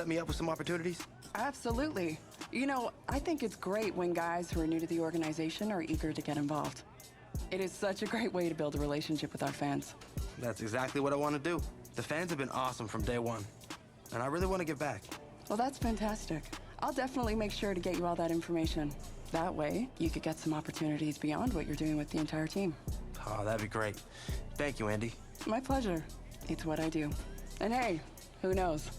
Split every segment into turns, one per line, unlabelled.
set me up with some opportunities?
Absolutely. You know, I think it's great when guys who are new to the organization are eager to get involved. It is such a great way to build a relationship with our fans.
That's exactly what I want to do. The fans have been awesome from day one, and I really want to give back.
Well, that's fantastic. I'll definitely make sure to get you all that information. That way, you could get some opportunities beyond what you're doing with the entire team.
Oh, that'd be great. Thank you, Andy.
My pleasure. It's what I do. And hey, who knows?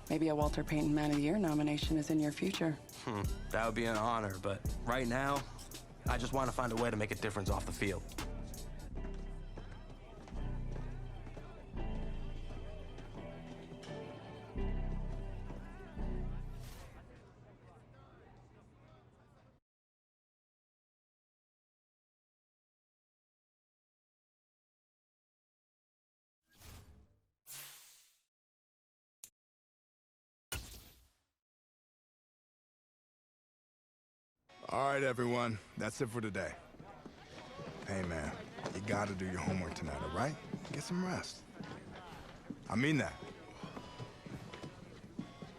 Maybe a Walter Payton Man of the Year nomination is in your future.
That would be an honor, but right now, I just want to find a way to make a difference off the field.
All right, everyone. That's it for today. Hey, man, you gotta do your homework tonight, all right? Get some rest. I mean that.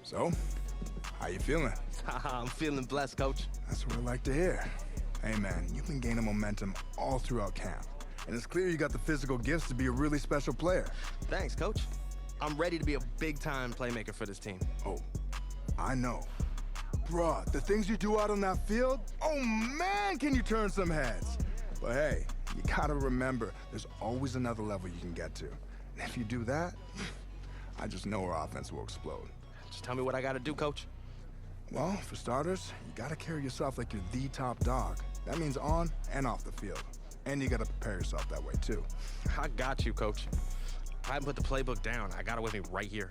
So, how you feeling?
I'm feeling blessed, Coach.
That's what I like to hear. Hey, man, you've been gaining momentum all throughout camp. And it's clear you got the physical gifts to be a really special player.
Thanks, Coach. I'm ready to be a big-time playmaker for this team.
Oh, I know. Bruh, the things you do out on that field, oh man, can you turn some heads. But hey, you gotta remember, there's always another level you can get to. And if you do that, I just know our offense will explode.
Just tell me what I gotta do, Coach.
Well, for starters, you gotta carry yourself like you're the top dog. That means on and off the field. And you gotta prepare yourself that way, too.
I got you, Coach. I haven't put the playbook down. I got it with me right here.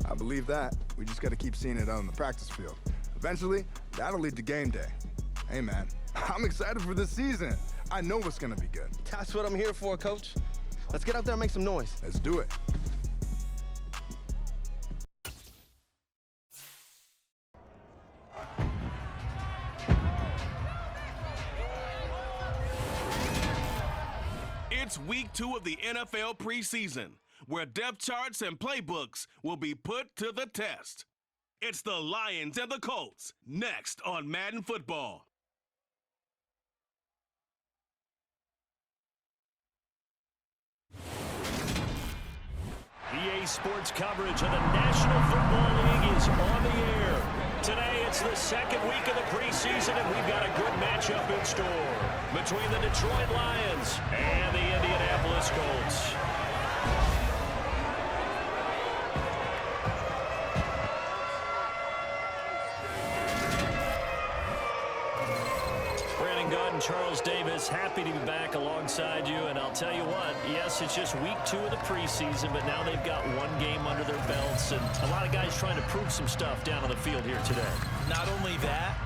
I believe that. We just gotta keep seeing it out on the practice field. Eventually, that'll lead to game day. Hey, man, I'm excited for this season. I know it's gonna be good.
That's what I'm here for, Coach. Let's get out there and make some noise.
Let's do it.
It's week 2 of the NFL preseason, where depth charts and playbooks will be put to the test. It's the Lions and the Colts, next on Madden Football.
EA Sports coverage of the National Football League is on the air. Today, it's the second week of the preseason, and we've got a good matchup in store between the Detroit Lions and the Indianapolis Colts. Charles Davis, happy to be back alongside you, and I'll tell you what, yes, it's just week 2 of the preseason, but now they've got one game under their belts, and a lot of guys trying to prove some stuff down on the field here today.
Not only that,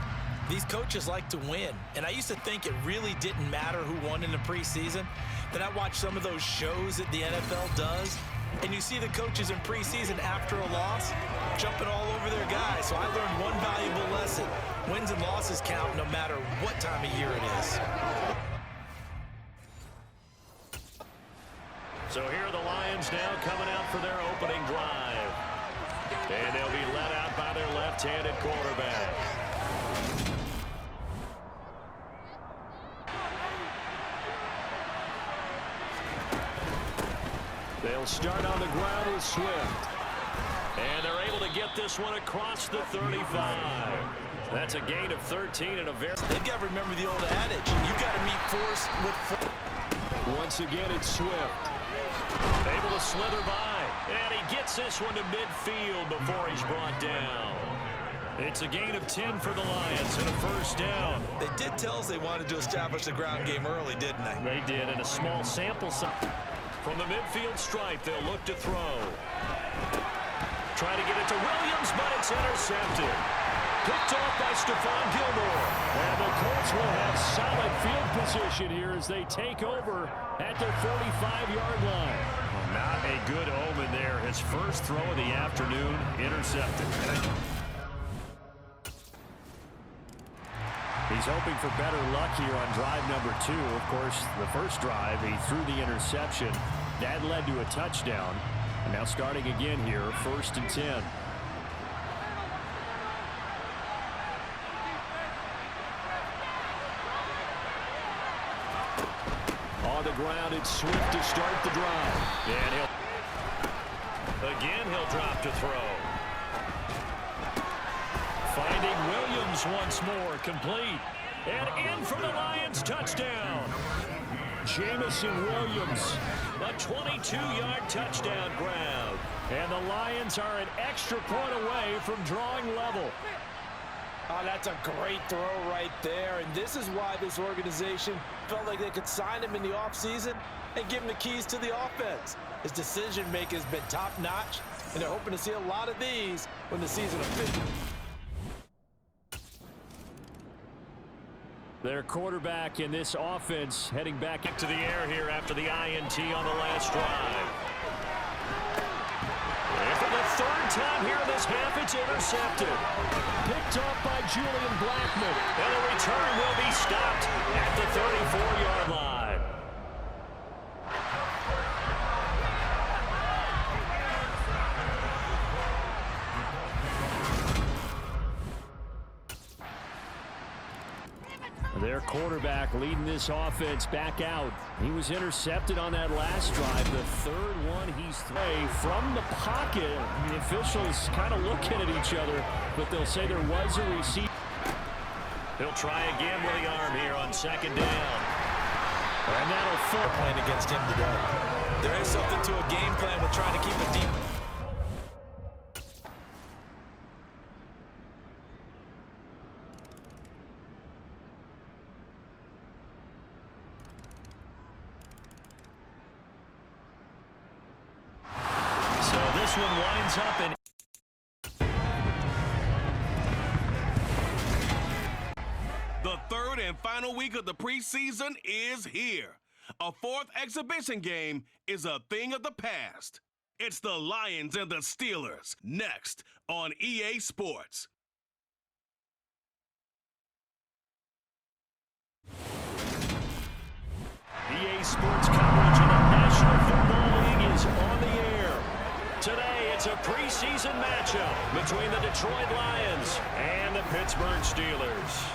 these coaches like to win, and I used to think it really didn't matter who won in the preseason. Then I watched some of those shows that the NFL does, and you see the coaches in preseason after a loss jumping all over their guys. So I learned one valuable lesson. Wins and losses count no matter what time of year it is.
So here are the Lions now coming out for their opening drive. And they'll be led out by their left-handed quarterback. They'll start on the ground with Swift. And they're able to get this one across the 35. That's a gain of 13 and a very...
They've got to remember the old adage. You got to meet force with force.
Once again, it's Swift. Able to slither by. And he gets this one to midfield before he's brought down. It's a gain of 10 for the Lions and a first down.
They did tell us they wanted to establish the ground game early, didn't they?
They did, in a small sample size. From the midfield stripe, they'll look to throw. Trying to get it to Williams, but it's intercepted. Picked off by Stephon Gilmore. And the Colts will have solid field position here as they take over at their 45-yard line. Well, not a good omen there. His first throw of the afternoon, intercepted. He's hoping for better luck here on drive number 2. Of course, the first drive, he threw the interception. That led to a touchdown. And now starting again here, 1st and 10. On the ground, it's Swift to start the drive. And he'll drop to throw. Finding Williams once more, complete. And in for the Lions touchdown. Jamison Williams, a 22-yard touchdown grab. And the Lions are an extra point away from drawing level.
Oh, that's a great throw right there. And this is why this organization felt like they could sign him in the offseason and give him the keys to the offense. His decision-making has been top-notch, and they're hoping to see a lot of these when the season officially.
Their quarterback in this offense heading back into the air here after the INT on the last drive. And for the third time here in this half, it's intercepted. Picked off by Julian Blackman. And the return will be stopped at the 34-yard line. Their quarterback leading this offense back out. He was intercepted on that last drive. The third one he's thrown from the pocket. The officials kind of looking at each other, but they'll say there was a receiver. He'll try again with the arm here on second down. And that'll fall.
Playing against him today. There is something to a game plan with trying to keep it deep.
This one winds up in.
The third and final week of the preseason is here. A fourth exhibition game is a thing of the past. It's the Lions and the Steelers next on EA Sports.
EA Sports coverage of the National Football League is on the air. Today, it's a preseason matchup between the Detroit Lions and the Pittsburgh Steelers.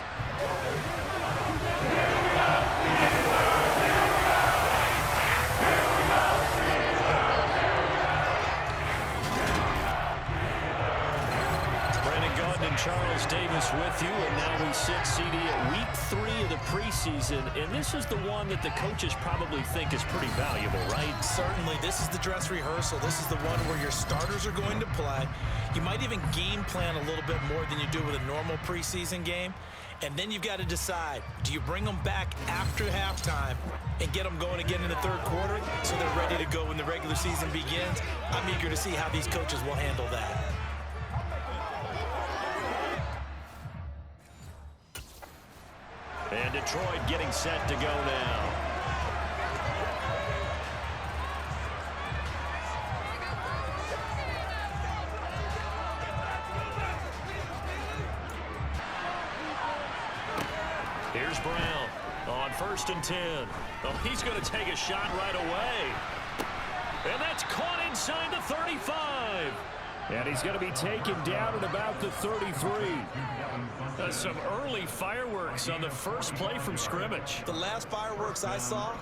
Charles Davis with you, and now we sit, CD, at week 3 of the preseason, and this is the one that the coaches probably think is pretty valuable, right?
Certainly. This is the dress rehearsal. This is the one where your starters are going to play. You might even game plan a little bit more than you do with a normal preseason game, and then you've got to decide, do you bring them back after halftime and get them going again in the third quarter so they're ready to go when the regular season begins? I'm eager to see how these coaches will handle that.
And Detroit getting set to go now. Here's Brown on 1st and 10. Oh, he's going to take a shot right away. And that's caught inside the 35. And he's going to be taken down at about the 33. Some early fireworks on the first play from scrimmage.
The last fireworks I saw,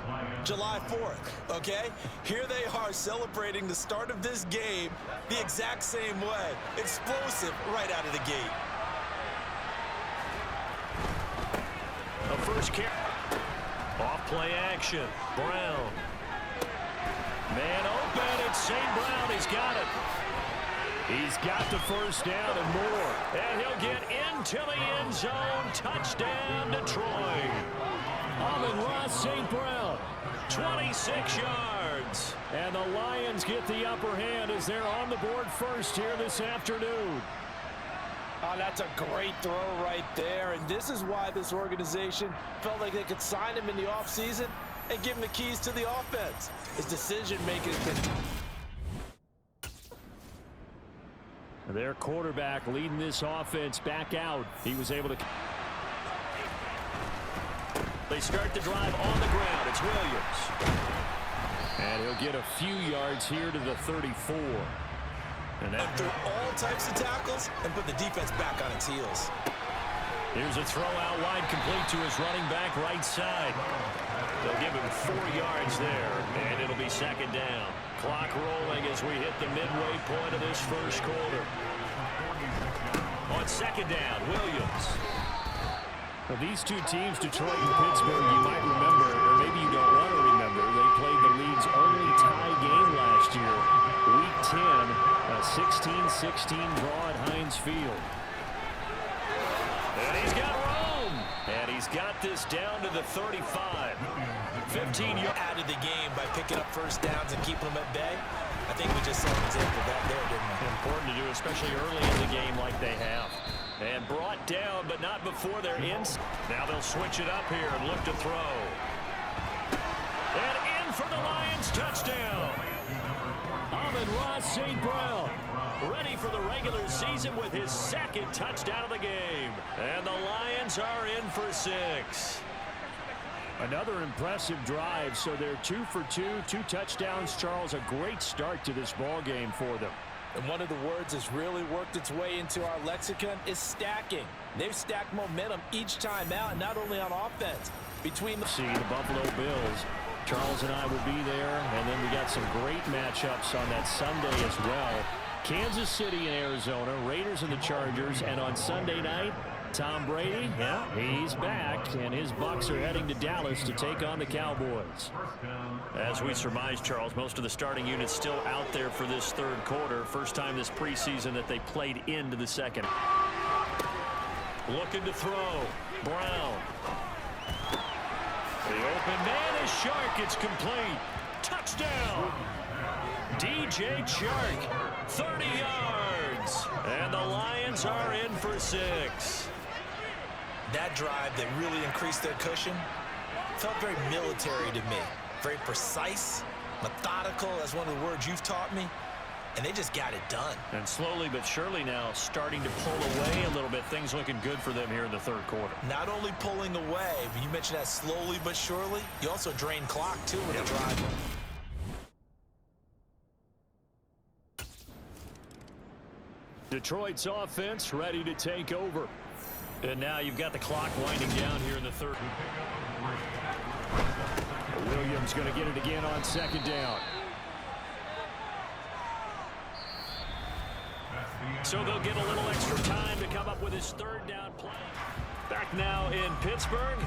July 4th, okay? Here they are celebrating the start of this game the exact same way. Explosive right out of the gate.
A first carry. Off play action. Brown. Man open. It's St. Brown. He's got it. He's got the first down and more. And he'll get into the end zone. Touchdown, Detroit. Amon-Ra St. Brown, 26 yards. And the Lions get the upper hand as they're on the board first here this afternoon.
Oh, that's a great throw right there. And this is why this organization felt like they could sign him in the offseason and give him the keys to the offense. His decision-making has been...
Their quarterback leading this offense back out. He was able to... They start the drive on the ground. It's Williams. And he'll get a few yards here to the 34. And that...
through all types of tackles and put the defense back on its heels.
Here's a throw out wide, complete to his running back right side. They'll give him 4 yards there, and it'll be second down. Clock rolling as we hit the midway point of this first quarter. On second down, Williams.
Well, these two teams, Detroit and Pittsburgh, you might remember, or maybe you don't want to remember, they played the league's only tie game last year. Week 10, a 16-16 draw at Heinz Field.
And he's got room. And he's got this down to the 35. 15 yards
Out of the game by picking up first downs and keeping them at bay. I think we just saw an example of that there, didn't we?
Important to do, especially early in the game like they have. And brought down, but not before they're in. Now they'll switch it up here and look to throw. And in for the Lions, touchdown. Amon-Ra St. Brown, ready for the regular season with his second touchdown of the game. And the Lions are in for 6.
Another impressive drive, so they're 2 for 2, 2 touchdowns. Charles, a great start to this ball game for them.
And one of the words that's really worked its way into our lexicon is stacking. They've stacked momentum each time out, and not only on offense. Between the
Buffalo Bills, Charles and I will be there, and then we got some great matchups on that Sunday as well. Kansas City and Arizona, Raiders and the Chargers, and on Sunday night, Tom Brady, yeah, he's back, and his Bucs are heading to Dallas to take on the Cowboys.
As we surmise, Charles, most of the starting units still out there for this third quarter. First time this preseason that they played into the second. Looking to throw. Brown. The open man is Shark. It's complete. Touchdown. DJ Chark, 30 yards. And the Lions are in for 6.
that drive that really increased their cushion felt very military to me. Very precise, methodical. That's one of the words you've taught me. And they just got it done.
And slowly but surely now starting to pull away a little bit. Things looking good for them here in the third quarter.
Not only pulling away, but you mentioned that slowly but surely. You also drain clock, too, with the drive.
Detroit's offense ready to take over. And now you've got the clock winding down here in the third.
Williams going to get it again on second down.
So they'll get a little extra time to come up with his third down play. Back now in Pittsburgh.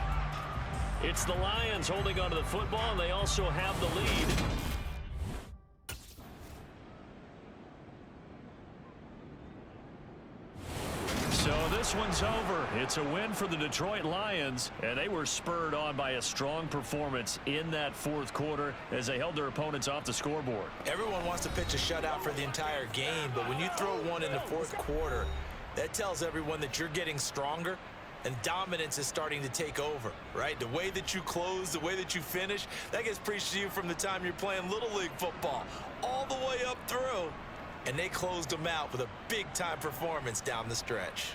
It's the Lions holding onto the football, and they also have the lead. So this one's over. It's a win for the Detroit Lions, and they were spurred on by a strong performance in that fourth quarter as they held their opponents off the scoreboard.
Everyone wants to pitch a shutout for the entire game, but when you throw one in the fourth quarter, that tells everyone that you're getting stronger and dominance is starting to take over, right? The way that you close, the way that you finish, that gets preached to you from the time you're playing Little League football all the way up through. And they closed them out with a big-time performance down the stretch.